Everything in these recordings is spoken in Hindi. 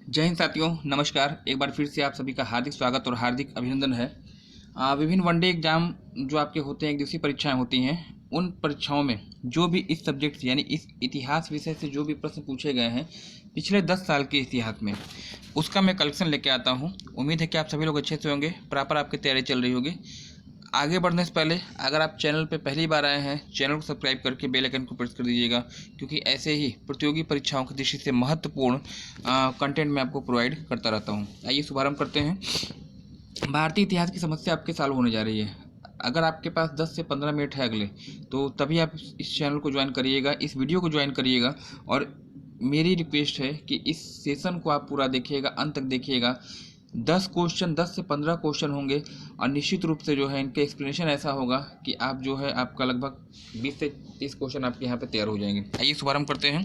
जय हिंद साथियों, नमस्कार। एक बार फिर से आप सभी का हार्दिक स्वागत और हार्दिक अभिनंदन है। विभिन्न वनडे एग्जाम जो आपके होते हैं, एक दिवसीय परीक्षाएं होती हैं। उन परीक्षाओं में जो भी इस सब्जेक्ट से यानी इस इतिहास विषय से जो भी प्रश्न पूछे गए हैं पिछले 10 साल के इतिहास में, उसका मैं कलेक्शन लेके आता हूँ। उम्मीद है कि आप सभी लोग अच्छे से होंगे, प्रॉपर आपकी तैयारी चल रही होगी। आगे बढ़ने से पहले अगर आप चैनल पर पहली बार आए हैं, चैनल को सब्सक्राइब करके बेल आइकन को प्रेस कर दीजिएगा, क्योंकि ऐसे ही प्रतियोगी परीक्षाओं की दृष्टि से महत्वपूर्ण कंटेंट मैं आपको प्रोवाइड करता रहता हूं। आइए शुभारंभ करते हैं। भारतीय इतिहास की समस्या आपके साल होने जा रही है। अगर आपके पास 10 से 15 मिनट है अगले, तो तभी आप इस चैनल को ज्वाइन करिएगा, इस वीडियो को ज्वाइन करिएगा। और मेरी रिक्वेस्ट है कि इस सेशन को आप पूरा देखिएगा, अंत तक देखिएगा। 10 से 15 क्वेश्चन होंगे और निश्चित रूप से जो है इनके एक्सप्लेनेशन ऐसा होगा कि आप जो है आपका लगभग 20 से 30 क्वेश्चन आपके यहाँ पे तैयार हो जाएंगे। आइए शुभारंभ करते हैं।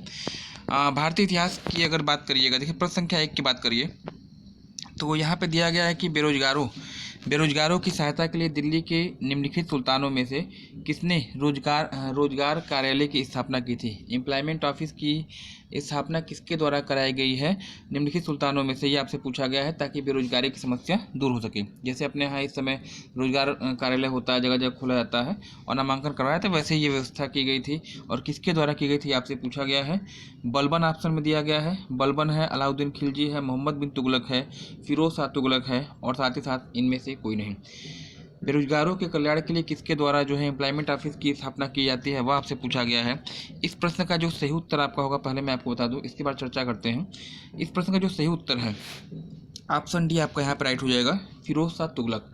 भारतीय इतिहास की अगर बात करिएगा, देखिए प्रश्न संख्या 1 की बात करिए तो यहाँ पे दिया गया है कि बेरोजगारों की सहायता के लिए दिल्ली के निम्नलिखित सुल्तानों में से किसने रोजगार कार्यालय की स्थापना की थी। एम्प्लॉयमेंट ऑफिस की स्थापना किसके द्वारा कराई गई है निम्नलिखित सुल्तानों में से, ये आपसे पूछा गया है ताकि बेरोजगारी की समस्या दूर हो सके। जैसे अपने यहाँ इस समय रोजगार कार्यालय होता है, जगह जगह खोला जाता है और नामांकन करवाया, तो वैसे ही ये व्यवस्था की गई थी। और किसके द्वारा की गई थी आपसे पूछा गया है। बलबन ऑप्शन में दिया गया है। बलबन है, अलाउद्दीन खिलजी है, मोहम्मद बिन तुगलक है, फिरोज शाह तुगलक है, और साथ ही साथ इनमें से कोई नहीं। बेरोजगारों के कल्याण के लिए किसके द्वारा जो है एम्प्लॉयमेंट ऑफिस की स्थापना की जाती है, वह आपसे पूछा गया है। इस प्रश्न का जो सही उत्तर आपका होगा, पहले मैं आपको बता दूं, इसके बाद चर्चा करते हैं। इस प्रश्न का जो सही उत्तर है ऑप्शन डी आपका यहाँ पर राइट हो जाएगा, फिरोज शाह तुगलक।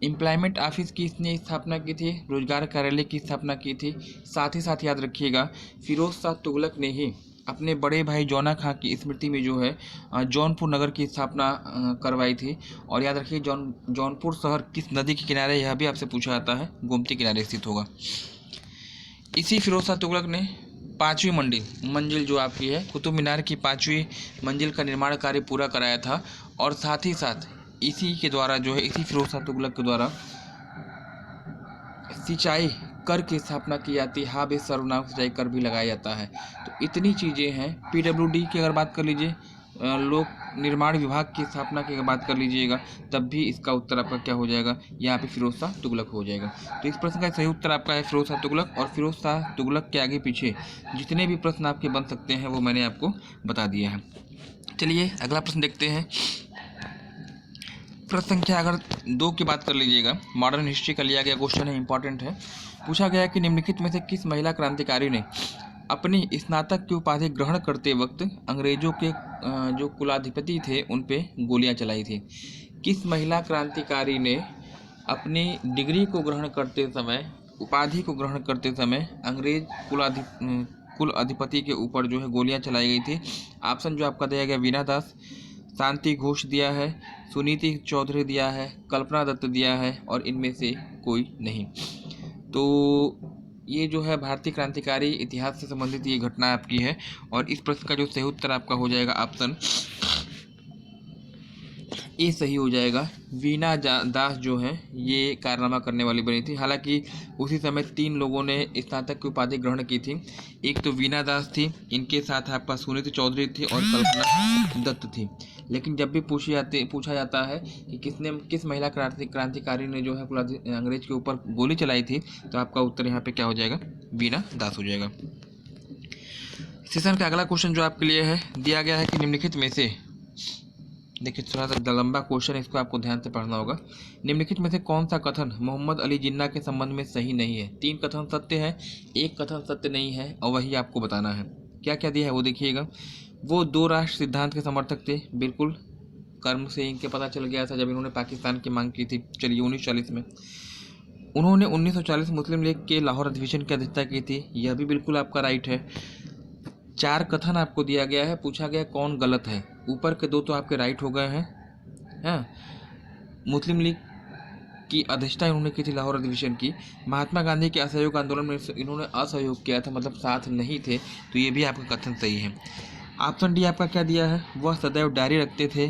एम्प्लॉयमेंट ऑफिस की इसने स्थापना की थी, रोजगार कार्यालय की स्थापना की थी। साथ ही साथ याद रखिएगा, फिरोज शाह तुगलक ने ही अपने बड़े भाई जौना खां की स्मृति में जो है जौनपुर नगर की स्थापना करवाई थी। और याद रखिए जौनपुर शहर किस नदी के किनारे, यह भी आपसे पूछा जाता है, गोमती किनारे स्थित होगा। इसी फिरोज शाह तुगलक ने 5वीं मंजिल जो आपकी है कुतुब मीनार की 5वीं मंजिल का निर्माण कार्य पूरा कराया था। और साथ ही साथ इसी के द्वारा जो है, इसी फिरोज शाह तुगलक के द्वारा सिंचाई कर की स्थापना की जाती है। हाँ, सर्वनाम सिंचाई कर भी लगाया जाता है। तो इतनी चीज़ें हैं। पीडब्ल्यूडी की अगर बात कर लीजिए, लोक निर्माण विभाग की स्थापना की अगर बात कर लीजिएगा, तब भी इसका उत्तर आपका क्या हो जाएगा, यहाँ पे फिरोज शाह तुगलक हो जाएगा। तो इस प्रश्न का सही उत्तर आपका है फिरोज शाह तुगलक। और फिरोज शाह तुगलक के आगे पीछे जितने भी प्रश्न आपके बन सकते हैं वो मैंने आपको बता दिया है। चलिए अगला प्रश्न देखते हैं। प्रश्न संख्या अगर 2 की बात कर लीजिएगा, मॉडर्न हिस्ट्री का लिया गया क्वेश्चन है, इंपॉर्टेंट है। पूछा गया कि निम्नलिखित में से किस महिला क्रांतिकारी ने अपनी स्नातक की उपाधि ग्रहण करते वक्त अंग्रेजों के जो कुलाधिपति थे उन पे गोलियां चलाई थी। किस महिला क्रांतिकारी ने अपनी डिग्री को ग्रहण करते समय, उपाधि को ग्रहण करते समय अंग्रेज कुल अधिपति के ऊपर जो है गोलियां चलाई गई थी। ऑप्शन जो आपका दिया गया, वीना दास, शांति घोष दिया है, सुनीति चौधरी दिया है, कल्पना दत्त दिया है, और इनमें से कोई नहीं। तो ये जो है भारतीय क्रांतिकारी इतिहास से संबंधित ये घटना आपकी है। और इस प्रश्न का जो सही उत्तर आपका हो जाएगा ऑप्शन ए सही हो जाएगा। वीना दास जो है ये कारनामा करने वाली बनी थी। हालांकि उसी समय 3 लोगों ने स्नातक की उपाधि ग्रहण की थी। एक तो वीना दास थी, इनके साथ आपका सुनीति चौधरी थी और कल्पना दत्त थी। लेकिन जब भी पूछा जाता है कि किस महिला क्रांतिकारी ने जो है अंग्रेज के ऊपर गोली चलाई थी, तो आपका उत्तर यहाँ पे क्या हो जाएगा, वीना दास हो जाएगा। सेशन का अगला क्वेश्चन जो आपके लिए है, दिया गया है कि निम्नलिखित में से, देखिए थोड़ा सा लंबा क्वेश्चन है, इसको आपको ध्यान से पढ़ना होगा। निम्नलिखित में से कौन सा कथन मोहम्मद अली जिन्ना के संबंध में सही नहीं है। 3 कथन सत्य है, 1 कथन सत्य नहीं है, और वही आपको बताना है। क्या क्या दिया है वो देखिएगा। वो 2 राष्ट्र सिद्धांत के समर्थक थे, बिल्कुल कर्म से इनके पता चल गया था जब इन्होंने पाकिस्तान की मांग की थी। चलिए 1940 में उन्होंने 1940 मुस्लिम लीग के लाहौर अधिवेशन की अध्यक्षता की थी, यह भी बिल्कुल आपका राइट है। 4 कथन आपको दिया गया है, पूछा गया कौन गलत है। ऊपर के 2 तो आपके राइट हो गए हैं। हाँ, मुस्लिम लीग की अध्यक्षता इन्होंने की थी लाहौर अधिवेशन की। महात्मा गांधी के असहयोग आंदोलन में इन्होंने असहयोग किया था, मतलब साथ नहीं थे, तो ये भी आपका कथन सही है। ऑप्शन डी आपका क्या दिया है, वह सदैव डायरी रखते थे,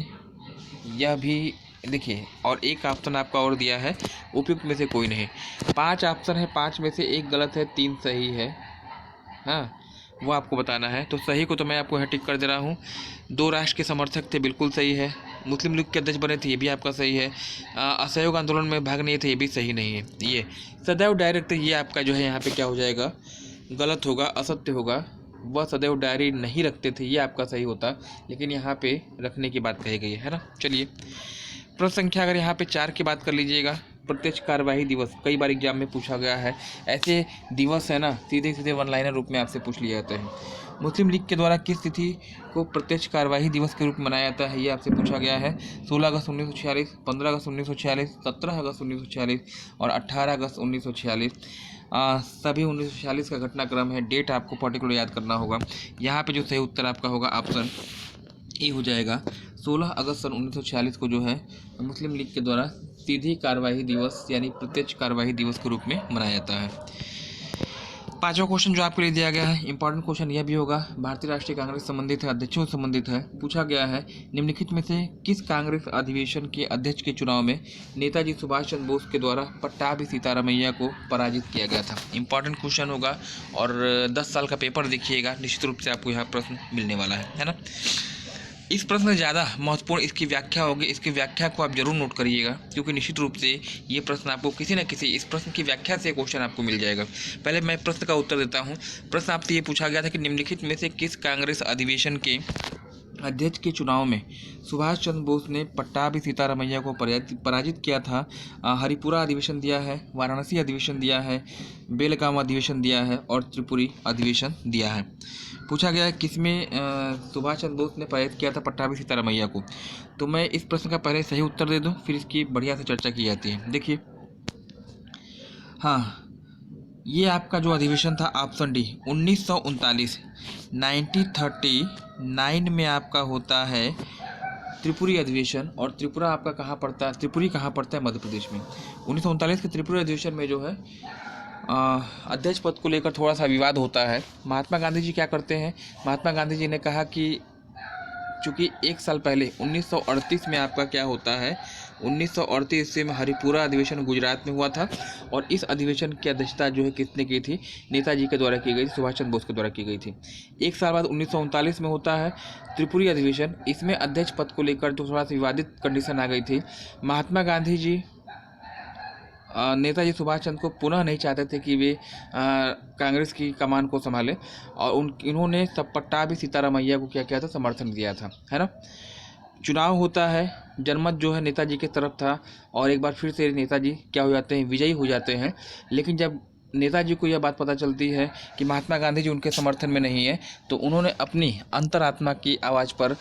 यह भी देखिए। और एक ऑप्शन आपका और दिया है, उपयुक्त में से कोई नहीं। 5 ऑप्शन है, 5 में से 1 गलत है, 3 सही है। हाँ, वो आपको बताना है। तो सही को तो मैं आपको यहाँ टिक कर दे रहा हूँ। 2 राष्ट्र के समर्थक थे, बिल्कुल सही है। मुस्लिम लीग के अध्यक्ष बने थे, ये भी आपका सही है। असहयोग आंदोलन में भाग नहीं थे, ये भी सही नहीं है। ये सदैव डायरेक्ट, ये आपका जो है यहाँ पे क्या हो जाएगा, गलत होगा, असत्य होगा। वह सदैव डायरी नहीं रखते थे, ये आपका सही होता, लेकिन यहाँ पे रखने की बात कही गई है ना। चलिए, प्रश्न संख्या अगर यहाँ पे 4 की बात कर लीजिएगा, प्रत्यक्ष कार्यवाही दिवस कई बार एग्जाम में पूछा गया है। ऐसे दिवस है ना, सीधे सीधे वन लाइनर रूप में आपसे पूछ लिया जाता है। मुस्लिम लीग के द्वारा किस तिथि को प्रत्यक्ष कार्यवाही दिवस के रूप में मनाया जाता है, ये आपसे पूछा गया है। 16 अगस्त 1946, 15 अगस्त 1946, 17 अगस्त 1946 और 18 अगस्त 1946। सभी 1946 का घटनाक्रम है। डेट आपको पर्टिकुलर याद करना होगा। यहाँ पे जो सही उत्तर आपका होगा ऑप्शन ए हो जाएगा। 16 अगस्त सन 1946 को जो है मुस्लिम लीग के द्वारा सीधी कार्यवाही दिवस यानी प्रत्यक्ष कार्यवाही दिवस के रूप में मनाया जाता है। 5वां क्वेश्चन जो आपके लिए दिया गया है, इंपॉर्टेंट क्वेश्चन यह भी होगा, भारतीय राष्ट्रीय कांग्रेस संबंधित है, अध्यक्षों से संबंधित है। पूछा गया है, निम्नलिखित में से किस कांग्रेस अधिवेशन के अध्यक्ष के चुनाव में नेताजी सुभाष चंद्र बोस के द्वारा पट्टाभी सीतारामैया को पराजित किया गया था। इंपॉर्टेंट क्वेश्चन होगा और 10 साल का पेपर देखिएगा, निश्चित रूप से आपको यहाँ प्रश्न मिलने वाला है ना। इस प्रश्न से ज़्यादा महत्वपूर्ण इसकी व्याख्या होगी। इसकी व्याख्या को आप जरूर नोट करिएगा, क्योंकि निश्चित रूप से ये प्रश्न आपको किसी न किसी इस प्रश्न की व्याख्या से क्वेश्चन आपको मिल जाएगा। पहले मैं प्रश्न का उत्तर देता हूँ। प्रश्न आपसे ये पूछा गया था कि निम्नलिखित में से किस कांग्रेस अधिवेशन के अध्यक्ष के चुनाव में सुभाष चंद्र बोस ने पट्टाभी सीतारामैया को पराजित किया था। हरिपुरा अधिवेशन दिया है, वाराणसी अधिवेशन दिया है, बेलगाम अधिवेशन दिया है और त्रिपुरी अधिवेशन दिया है। पूछा गया है किसमें सुभाष चंद्र बोस ने पराजित किया था पट्टाभी सीतारामैया को। तो मैं इस प्रश्न का पहले सही उत्तर दे दूं, फिर इसकी बढ़िया से चर्चा की जाती है। देखिए, हाँ, ये आपका जो अधिवेशन था ऑप्शन डी 1939 1939 में आपका होता है त्रिपुरी अधिवेशन। और त्रिपुरा आपका कहाँ पड़ता है, त्रिपुरी कहाँ पड़ता है, मध्य प्रदेश में। 1939 के त्रिपुरी अधिवेशन में जो है अध्यक्ष पद को लेकर थोड़ा सा विवाद होता है। महात्मा गांधी जी क्या करते हैं, महात्मा गांधी जी ने कहा कि चूँकि 1 साल पहले 1938 में आपका क्या होता है, 1938 ईस्वी में हरिपुरा अधिवेशन गुजरात में हुआ था और इस अधिवेशन की अध्यक्षता जो है किसने की थी, नेताजी के द्वारा की गई थी, सुभाष चंद्र बोस के द्वारा की गई थी। 1 साल बाद 1939 में होता है त्रिपुरी अधिवेशन। इसमें अध्यक्ष पद को लेकर जो थोड़ा सा विवादित कंडीशन आ गई थी। महात्मा गांधी जी नेताजी सुभाष चंद्र को पुनः नहीं चाहते थे कि वे कांग्रेस की कमान को संभालें और इन्होंने सब पट्टाभी सीतारामैया को क्या किया था, समर्थन दिया था, है ना। चुनाव होता है, जनमत जो है नेताजी की तरफ था और एक बार फिर से नेताजी क्या हो जाते हैं, विजयी हो जाते हैं। लेकिन जब नेताजी को यह बात पता चलती है कि महात्मा गांधी जी उनके समर्थन में नहीं है, तो उन्होंने अपनी अंतरात्मा की आवाज़ पर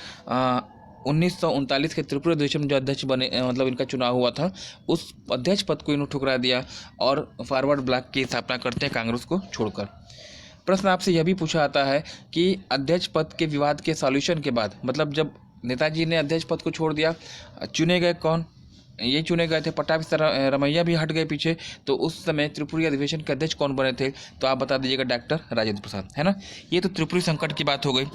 1939 के त्रिपुरा अधिवेशन में जो अध्यक्ष बने, मतलब इनका चुनाव हुआ था, उस अध्यक्ष पद को इन्होंने ठुकरा दिया और फॉरवर्ड ब्लॉक की स्थापना करते हैं कांग्रेस को छोड़कर। प्रश्न आपसे यह भी पूछा जाता है कि अध्यक्ष पद के विवाद के सॉल्यूशन के बाद, मतलब जब नेताजी ने अध्यक्ष पद को छोड़ दिया, चुने गए कौन, ये चुने गए थे पट्टाभी सीतारामैया भी हट गए पीछे, तो उस समय त्रिपुरी अधिवेशन के अध्यक्ष कौन बने थे, तो आप बता दीजिएगा, डॉक्टर राजेंद्र प्रसाद, है ना। ये तो त्रिपुरी संकट की बात हो गई।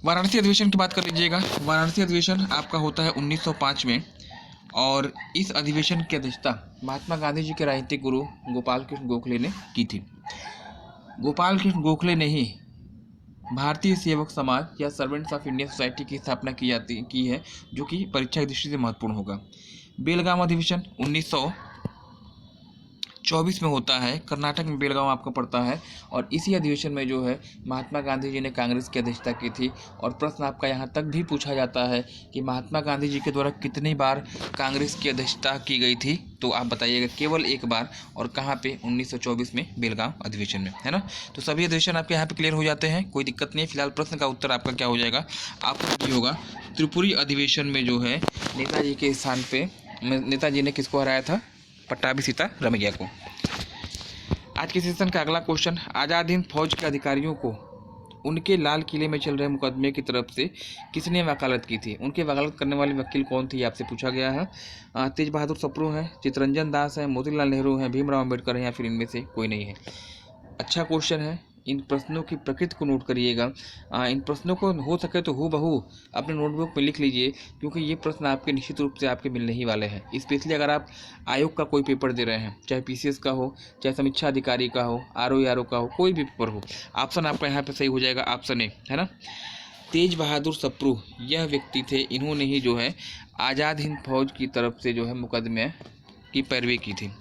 वाराणसी अधिवेशन की बात कर लीजिएगा। वाराणसी अधिवेशन आपका होता है 1905 में और इस अधिवेशन की अध्यक्षता महात्मा गांधी जी के राजनीतिक गुरु गोपाल कृष्ण गोखले ने की थी। गोपाल कृष्ण गोखले ने ही भारतीय सेवक समाज या सर्वेंट्स ऑफ इंडियन सोसाइटी की स्थापना की है, जो कि परीक्षा की दृष्टि से महत्वपूर्ण होगा। बेलगाम अधिवेशन 1924 में होता है, कर्नाटक में बेलगाम आपका पड़ता है और इसी अधिवेशन में जो है महात्मा गांधी जी ने कांग्रेस की अध्यक्षता की थी। और प्रश्न आपका यहाँ तक भी पूछा जाता है कि महात्मा गांधी जी के द्वारा कितनी बार कांग्रेस की अध्यक्षता की गई थी, तो आप बताइएगा, केवल 1 बार। और कहाँ पे, 1924 में बेलगाम अधिवेशन में, है ना। तो सभी अधिवेशन आपके यहाँ पे क्लियर हो जाते हैं, कोई दिक्कत नहीं। फिलहाल प्रश्न का उत्तर आपका क्या हो जाएगा, आपका ये होगा त्रिपुरी अधिवेशन में जो है नेताजी के स्थान पे नेताजी ने किसको हराया था, पट्टाभी सीतारामैया को। आज के सेशन का अगला क्वेश्चन, आज़ाद हिंद फौज के अधिकारियों को उनके लाल किले में चल रहे मुकदमे की तरफ से किसने वकालत की थी, उनके वकालत करने वाले वकील कौन थे, आपसे पूछा गया है। तेज बहादुर सप्रू हैं, चित्तरंजन दास हैं, मोतीलाल नेहरू हैं, भीमराव अम्बेडकर हैं या फिर इनमें से कोई नहीं है। अच्छा क्वेश्चन है, इन प्रश्नों की प्रकृति को नोट करिएगा। इन प्रश्नों को हो सके तो हूबहू अपने नोटबुक में लिख लीजिए, क्योंकि ये प्रश्न आपके निश्चित रूप से आपके मिलने ही वाले हैं। स्पेशली अगर आप आयोग का कोई पेपर दे रहे हैं, चाहे पीसीएस का हो, चाहे समीक्षा अधिकारी का हो, आरओ का हो, कोई भी पेपर हो, ऑप्शन आपका यहाँ पे सही हो जाएगा, ऑप्शन ए, है ना। तेज बहादुर सप्रू यह व्यक्ति थे, इन्होंने ही जो है आज़ाद हिंद फौज की तरफ से जो है मुकदमे की पैरवी की थी।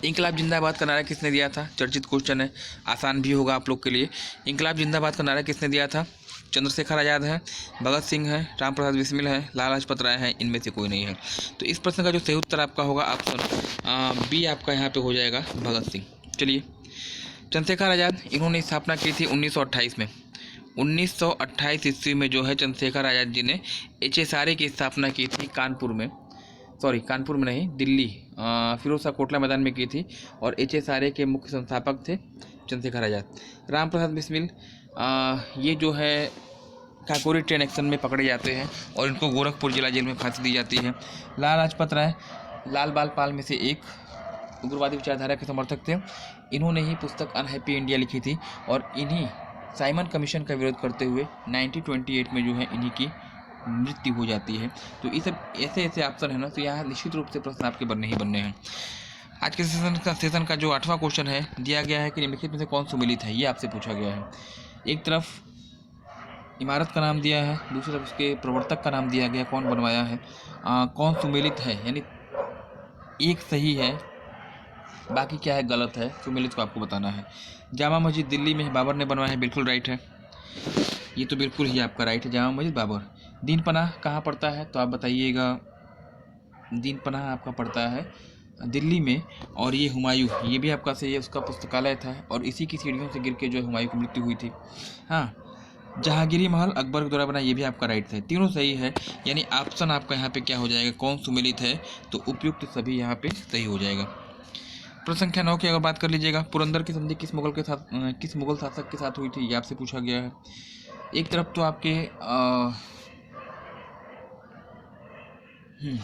इंकलाब जिंदाबाद का नारा किसने दिया था? चर्चित क्वेश्चन है, आसान भी होगा आप लोग के लिए। इंकलाब जिंदाबाद का नारा किसने दिया था? चंद्रशेखर आज़ाद है, भगत सिंह है, राम प्रसाद बिस्मिल है, लाला लाजपत राय है, इनमें से कोई नहीं है। तो इस प्रश्न का जो सही उत्तर आपका होगा ऑप्शन बी आपका यहाँ पे हो जाएगा, भगत सिंह। चलिए, चंद्रशेखर आज़ाद इन्होंने स्थापना की थी 1928 में। 1928 ईस्वी में जो है चंद्रशेखर आज़ाद जी ने HSRA की स्थापना की थी कानपुर में, सॉरी कानपुर में नहीं, दिल्ली फिरोज शाह कोटला मैदान में की थी। और HSRA के मुख्य संस्थापक थे चंद्रशेखर आज़ाद। राम प्रसाद बिस्मिल ये जो है काकोरी ट्रेन एक्शन में पकड़े जाते हैं और इनको गोरखपुर जिला जेल में फांसी दी जाती है। लाला लाजपत राय लाल बाल पाल में से एक उग्रवादी विचारधारा के समर्थक थे। इन्होंने ही पुस्तक अनहैप्पी इंडिया लिखी थी और इन्हीं साइमन कमीशन का विरोध करते हुए 1928 में जो है इन्हीं की मृत्यु हो जाती है। तो ये सब ऐसे ऐसे ऑप्शन है ना, तो यहाँ निश्चित रूप से प्रश्न आपके बनने ही बनने हैं। आज के सेशन का जो 8वां क्वेश्चन है दिया गया है कि निम्नलिखित में से कौन सुमेलित है, ये आपसे पूछा गया है। एक तरफ इमारत का नाम दिया है, दूसरी तरफ उसके प्रवर्तक का नाम दिया गया, कौन बनवाया है, कौन सुमेलित है, यानी एक सही है बाकी क्या है गलत है, सुमेलित को आपको बताना है। जामा मस्जिद दिल्ली में बाबर ने बनवाया है, बिल्कुल राइट है, ये तो बिल्कुल ही आपका राइट है, जामा मस्जिद बाबर। दीन पनाह कहाँ पड़ता है, तो आप बताइएगा। दीन पनाह आपका पड़ता है दिल्ली में, और ये हुमायूं, ये भी आपका सही है, उसका पुस्तकालय था और इसी की सीढ़ियों से गिर के जो है हुमायूं की मृत्यु हुई थी। हाँ, जहांगीरी महल अकबर के द्वारा बना, ये भी आपका राइट है, तीनों सही है। यानी ऑप्शन आपका यहाँ पे क्या हो जाएगा, कौन सुमेलित है, तो उपयुक्त सभी यहाँ पे सही हो जाएगा। प्रश्न संख्या 9 की अगर बात कर लीजिएगा, पुरंदर की संधि किस मुगल शासक के साथ हुई थी, ये आपसे पूछा गया है। एक तरफ तो आपके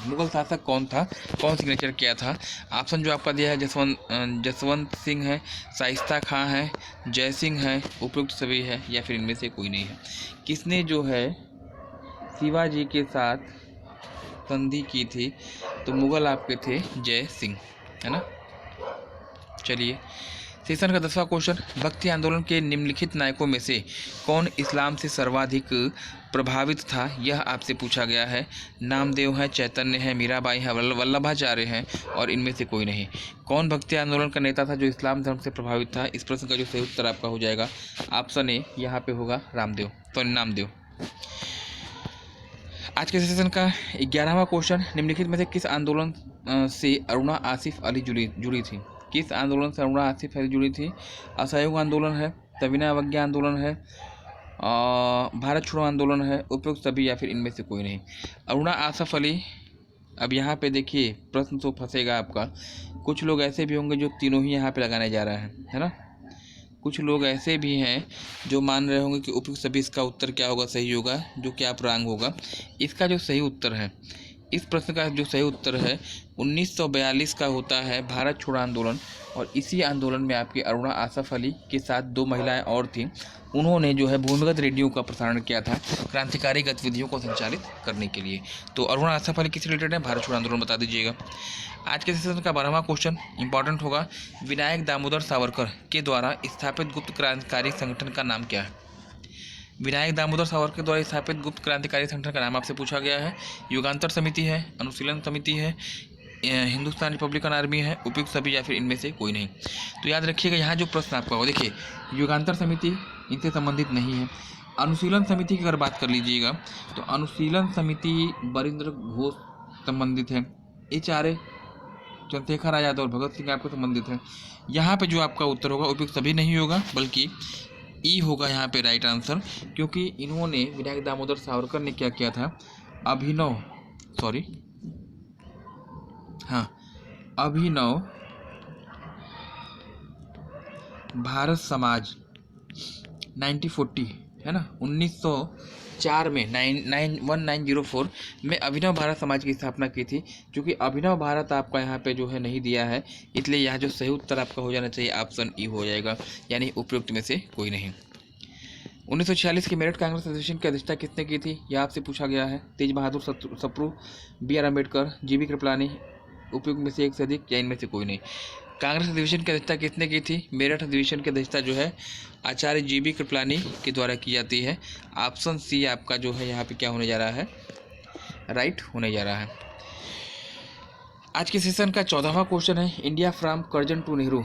मुगल शासक कौन था, कौन सिग्नेचर किया था, ऑप्शन जो आपका दिया है जसवंत सिंह है, शाइस्ता खां है, जय सिंह है, उपयुक्त सभी है, या फिर इनमें से कोई नहीं है। किसने जो है शिवाजी के साथ संधि की थी, तो मुगल आपके थे जय सिंह, है ना। चलिए, सेशन का 10वां क्वेश्चन, भक्ति आंदोलन के निम्नलिखित नायकों में से कौन इस्लाम से सर्वाधिक प्रभावित था, यह आपसे पूछा गया है। नामदेव है, चैतन्य है, मीराबाई है, वल्लभाचार्य हैं, और इनमें से कोई नहीं। कौन भक्ति आंदोलन का नेता था जो इस्लाम धर्म से प्रभावित था, इस प्रश्न का जो सही उत्तर आपका हो जाएगा ऑप्शन ए, यहाँ पे होगा नामदेव। आज के सेशन का 11वां क्वेश्चन, निम्नलिखित में से किस आंदोलन से अरुणा आसिफ अली जुड़ी थी, किस आंदोलन से अरुणा आसिफ अली जुड़ी थी? असहयोग आंदोलन है, सविनय अवज्ञा आंदोलन है, भारत छोड़ो आंदोलन है, उपयुक्त सभी, या फिर इनमें से कोई नहीं। अरुणा आसिफ अली, अब यहाँ पे देखिए प्रश्न तो फंसेगा आपका, कुछ लोग ऐसे भी होंगे जो तीनों ही यहाँ पे लगाने जा रहा है ना। कुछ लोग ऐसे भी हैं जो मान रहे होंगे कि उपयुक्त सभी, इसका उत्तर क्या होगा, सही होगा, जो कि आप रॉन्ग होगा। इसका जो सही उत्तर है, इस प्रश्न का जो सही उत्तर है 1942 का होता है भारत छोड़ो आंदोलन। और इसी आंदोलन में आपकी अरुणा आसिफ अली के साथ 2 महिलाएं और थीं, उन्होंने जो है भूमिगत रेडियो का प्रसारण किया था क्रांतिकारी गतिविधियों को संचालित करने के लिए। तो अरुणा आसिफ अली किससे रिलेटेड है, भारत छोड़ो आंदोलन, बता दीजिएगा। आज के सेशन का 12वां क्वेश्चन इंपॉर्टेंट होगा, विनायक दामोदर सावरकर के द्वारा स्थापित गुप्त क्रांतिकारी संगठन का नाम क्या है? विनायक दामोदर सावरकर द्वारा स्थापित गुप्त क्रांतिकारी संगठन का नाम आपसे पूछा गया है। युगांतर समिति है, अनुशीलन समिति है, हिंदुस्तान रिपब्लिकन आर्मी है, उपयुक्त सभी, या फिर इनमें से कोई नहीं। तो याद रखिएगा, यहाँ जो प्रश्न आपका हो, देखिए युगांतर समिति इनसे संबंधित नहीं है। अनुशीलन समिति की अगर बात कर लीजिएगा तो अनुशीलन समिति बरिंद्र घोष संबंधित है। HRA चंद्रशेखर आज़ाद और भगत सिंह आपको संबंधित है। यहाँ पे जो आपका उत्तर होगा उपयुक्त सभी नहीं होगा, बल्कि ई होगा यहाँ पे राइट आंसर, क्योंकि इन्होंने विनायक दामोदर सावरकर ने क्या किया था, अभिनव भारत समाज 1940, है ना, 1904 में 1904 में अभिनव भारत समाज की स्थापना की थी। क्योंकि अभिनव भारत आपका यहाँ पे जो है नहीं दिया है, इसलिए यहाँ जो सही उत्तर आपका हो जाना चाहिए ऑप्शन ई हो जाएगा, यानी उपयुक्त में से कोई नहीं। 1946 की मेरठ कांग्रेस अधिवेशन की अध्यक्षता किसने की थी, यह आपसे पूछा गया है। तेज बहादुर सप्रू, बी.आर. अम्बेडकर, जी.बी. कृपलानी, उपयुक्त में से एक से अधिक या इनमें से कोई नहीं। कांग्रेस अधिवेशन की अध्यक्षता किसने की थी, मेरठ अधिवेशन की अध्यक्षता जो है आचार्य जी.बी. कृपलानी के द्वारा की जाती है। ऑप्शन सी आपका जो है यहाँ पे क्या होने जा रहा है, राइट होने जा रहा है। आज के सेशन का 14वां क्वेश्चन है, India from Curzon to Nehru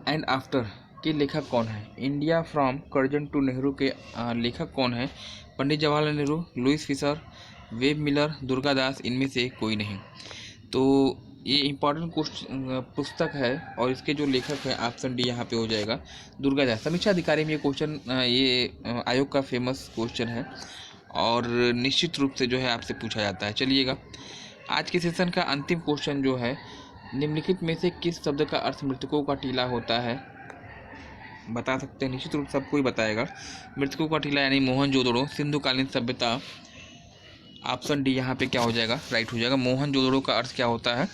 and after के लेखक कौन है। India from Curzon to Nehru के लेखक कौन है, Pandit Jawaharlal Nehru, Louis Fischer, Webb Miller, Durgadas, इनमें से कोई नहीं। तो ये इम्पॉर्टेंट पुस्तक है और इसके जो लेखक है ऑप्शन डी यहाँ पे हो जाएगा, दुर्गादास। समीक्षा अधिकारी में ये क्वेश्चन, ये आयोग का फेमस क्वेश्चन है और निश्चित रूप से जो है आपसे पूछा जाता है। चलिएगा, आज के सेशन का अंतिम क्वेश्चन जो है, निम्नलिखित में से किस शब्द का अर्थ मृतकों का टीला होता है, बता सकते हैं। निश्चित रूप से सबको ही बताएगा। मृतकों का टीला यानी मोहनजोदड़ो, सिंधुकालीन सभ्यता, ऑप्शन डी यहाँ पे क्या हो जाएगा, राइट हो जाएगा। मोहनजोदड़ो का अर्थ क्या होता है,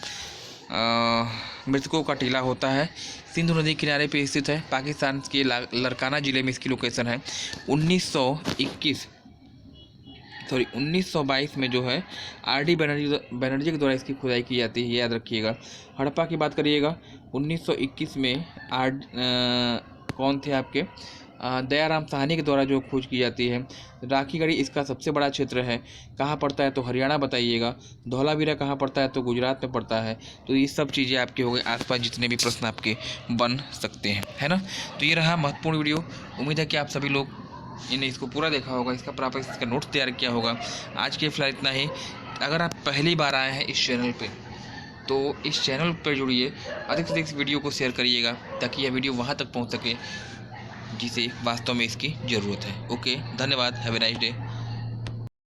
मृतकों का टीला होता है। सिंधु नदी किनारे पे स्थित है, पाकिस्तान के लरकाना ज़िले में इसकी लोकेशन है। 1922 में जो है आर.डी. बनर्जी के द्वारा इसकी खुदाई की जाती है, याद रखिएगा। हड़प्पा की बात करिएगा, 1921 में कौन थे आपके, दयाराम साहनी के द्वारा जो खोज की जाती है। राखीगढ़ी इसका सबसे बड़ा क्षेत्र है, कहाँ पड़ता है तो हरियाणा बताइएगा। धौलावीरा कहाँ पड़ता है तो गुजरात में पड़ता है। तो ये सब चीज़ें आपके हो गए, आसपास जितने भी प्रश्न आपके बन सकते हैं, है ना। तो ये रहा महत्वपूर्ण वीडियो। उम्मीद है कि आप सभी लोग इन्हें इसको पूरा देखा होगा, इसका प्रॉपर इसका नोट तैयार किया होगा। आज के फिलहाल इतना ही। अगर आप पहली बार आए हैं इस चैनल पर, तो इस चैनल पर जुड़िए, अधिक से अधिक वीडियो को शेयर करिएगा ताकि यह वीडियो वहाँ तक पहुँच सके जिसे वास्तव में इसकी ज़रूरत है। ओके, धन्यवाद, हैव ए नाइस डे।